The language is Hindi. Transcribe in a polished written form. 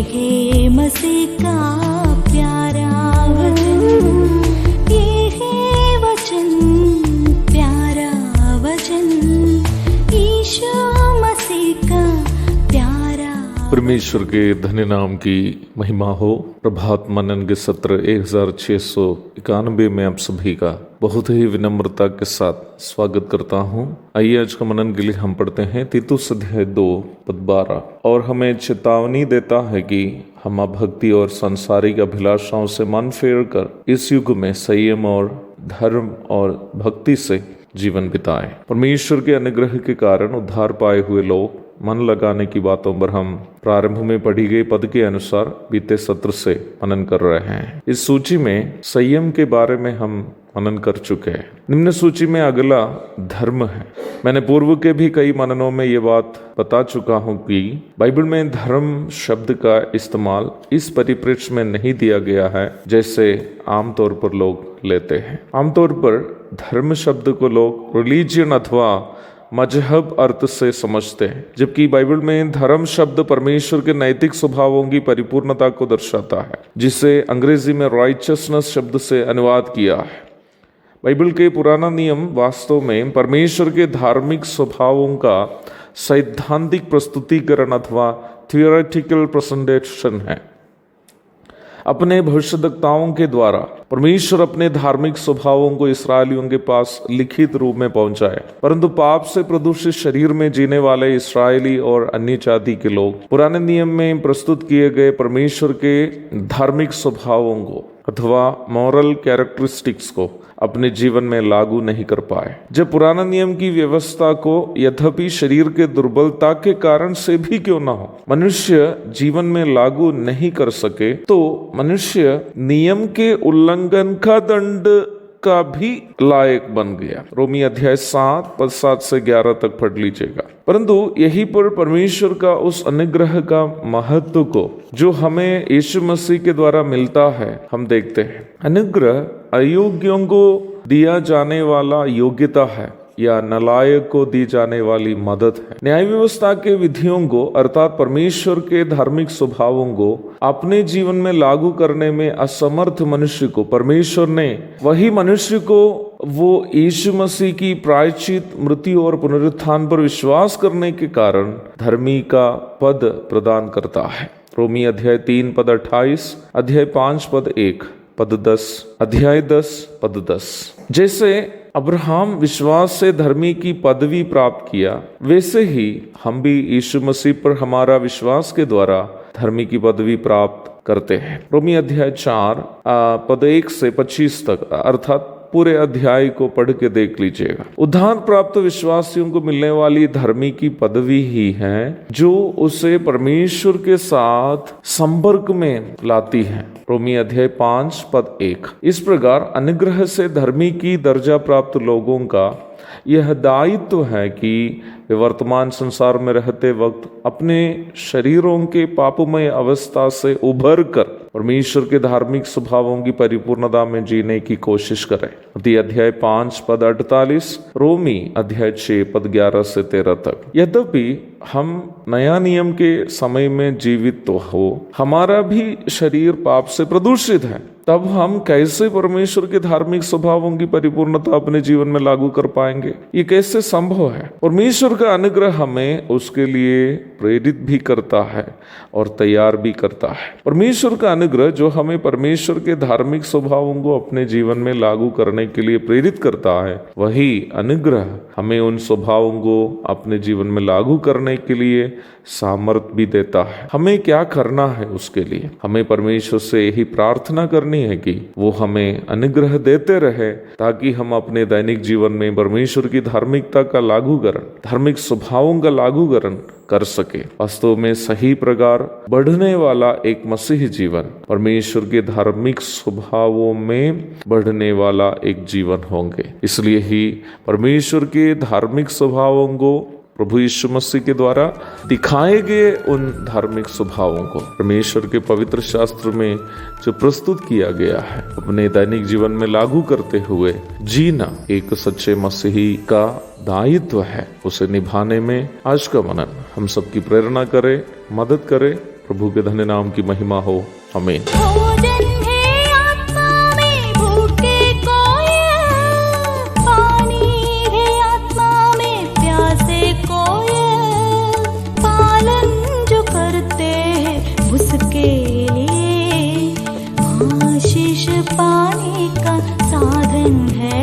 है मसीह का प्यारा वचन, ये है वचन, प्यारा वचन, यीशु मसीह का प्यारा। परमेश्वर के धन्य नाम की महिमा हो। प्रभात मनन के सत्र 1691 में आप सभी का बहुत ही विनम्रता के साथ स्वागत करता हूँ। आइए आज का मनन के लिए हम पढ़ते हैं तीतुस अध्याय 2 पद 12, और हमें चेतावनी देता है कि हम भक्ति और सांसारिक अभिलाषाओं से मन फेर कर इस युग में संयम और धर्म और भक्ति से जीवन बिताएं। परमेश्वर के अनुग्रह के कारण उद्धार पाए हुए लोग मन लगाने की बातों पर हम प्रारंभ में पढ़ी गई पद के अनुसार बीते सत्र से मनन कर रहे हैं। इस सूची में संयम के बारे में हम मनन कर चुके हैं। निम्न सूची में अगला धर्म है। मैंने पूर्व के भी कई मननों में ये बात बता चुका हूँ कि बाइबल में धर्म शब्द का इस्तेमाल इस परिप्रेक्ष्य में नहीं दिया गया है जैसे आमतौर पर लोग लेते हैं। आमतौर पर धर्म शब्द को लोग रिलीजियन अथवा मजहब अर्थ से समझते हैं, जबकि बाइबल में धर्म शब्द परमेश्वर के नैतिक स्वभावों की परिपूर्णता को दर्शाता है, जिसे अंग्रेजी में राइचसनेस शब्द से अनुवाद किया है। बाइबल के पुराना नियम वास्तव में परमेश्वर के धार्मिक स्वभावों का सैद्धांतिक प्रस्तुतिकरण अथवा थियोरेटिकल प्रेजेंटेशन है। अपने भविष्यद्वक्ताओं के द्वारा परमेश्वर अपने धार्मिक स्वभावों को इस्राएलियों के पास लिखित रूप में पहुंचाए, परंतु पाप से प्रदूषित शरीर में जीने वाले इस्राएली और अन्य जाति के लोग पुराने नियम में प्रस्तुत किए गए परमेश्वर के धार्मिक स्वभावों को अथवा मॉरल कैरेक्टरिस्टिक्स को अपने जीवन में लागू नहीं कर पाए। जब पुराना नियम की व्यवस्था को यद्यपि शरीर के दुर्बलता के कारण से भी क्यों ना हो मनुष्य जीवन में लागू नहीं कर सके, तो मनुष्य नियम के उल्लंघन का दंड का भी लायक बन गया। रोमी अध्याय 7 पद 7 से 11 तक पढ़ लीजिएगा। परंतु यहीं पर परमेश्वर का उस अनुग्रह का महत्व को जो हमें यीशु मसीह के द्वारा मिलता है हम देखते हैं। अनुग्रह अयोग्यों को दिया जाने वाला योग्यता है या नालायक को दी जाने वाली मदद है। न्याय व्यवस्था के विधियों को अर्थात परमेश्वर के धार्मिक स्वभावों को अपने जीवन में लागू करने में असमर्थ मनुष्य को परमेश्वर ने वही मनुष्य को वो यीशु मसीह की प्रायश्चित मृत्यु और पुनरुत्थान पर विश्वास करने के कारण धर्मी का पद प्रदान करता है। रोमी अध्याय 3 पद 28, अध्याय 5 पद 1 पद 10, अध्याय 10 पद 10। जैसे अब्राहम विश्वास से धर्मी की पदवी प्राप्त किया, वैसे ही हम भी यीशु मसीह पर हमारा विश्वास के द्वारा धर्मी की पदवी प्राप्त करते हैं। रोमी अध्याय 4 पद 1 से 25 तक अर्थात पूरे अध्याय को पढ़ के देख लीजिएगा। उद्धार प्राप्त विश्वासियों को मिलने वाली धर्मी की पदवी ही है जो उसे परमेश्वर के साथ संपर्क में लाती है। रोमी अध्याय 5 पद 1। इस प्रकार अनुग्रह से धर्मी की दर्जा प्राप्त लोगों का यह दायित्व है कि वे वर्तमान संसार में रहते वक्त अपने शरीरों के पापमय अवस्था से उभर कर परमेश्वर के धार्मिक स्वभावों की परिपूर्णता में जीने की कोशिश करें। अध्याय 5 पद 48, रोमी अध्याय 6 पद 11 से 13 तक। यद्यपि हम नया नियम के समय में जीवित तो हो, हमारा भी शरीर पाप से प्रदूषित है, तब हम कैसे परमेश्वर के धार्मिक स्वभावों की परिपूर्णता अपने जीवन में लागू कर पाएंगे? ये कैसे संभव है? परमेश्वर का अनुग्रह हमें उसके लिए प्रेरित भी करता है और तैयार भी करता है। परमेश्वर का अनुग्रह जो हमें परमेश्वर के धार्मिक स्वभावों को अपने जीवन में लागू करने के लिए प्रेरित करता है, वही अनुग्रह हमें उन स्वभावों को अपने जीवन में लागू करने के लिए सामर्थ्य भी देता है। हमें क्या करना है? उसके लिए हमें परमेश्वर से यही प्रार्थना करनी है कि वो हमें अनुग्रह देते रहे ताकि हम अपने दैनिक जीवन में परमेश्वर की धार्मिकता का लागूकरण, धार्मिक स्वभावों का लागूकरण कर सके। वास्तव में सही प्रकार बढ़ने वाला एक मसीह जीवन परमेश्वर के धार्मिक स्वभावों में बढ़ने वाला एक जीवन होंगे। इसलिए ही परमेश्वर के धार्मिक स्वभावों को प्रभु यीशु मसीह के द्वारा दिखाए गए उन धार्मिक स्वभावों को परमेश्वर के पवित्र शास्त्र में जो प्रस्तुत किया गया है अपने दैनिक जीवन में लागू करते हुए जीना एक सच्चे मसीही का दायित्व है। उसे निभाने में आज का मनन हम सबकी प्रेरणा करे, मदद करे। प्रभु के धन्य नाम की महिमा हो। आमीन। भोजन है आत्मा में भूखे कोयल, पानी है आत्मा में प्यासे कोयल, पालन जो करते हैं उसके लिए आशीष पाने का साधन है।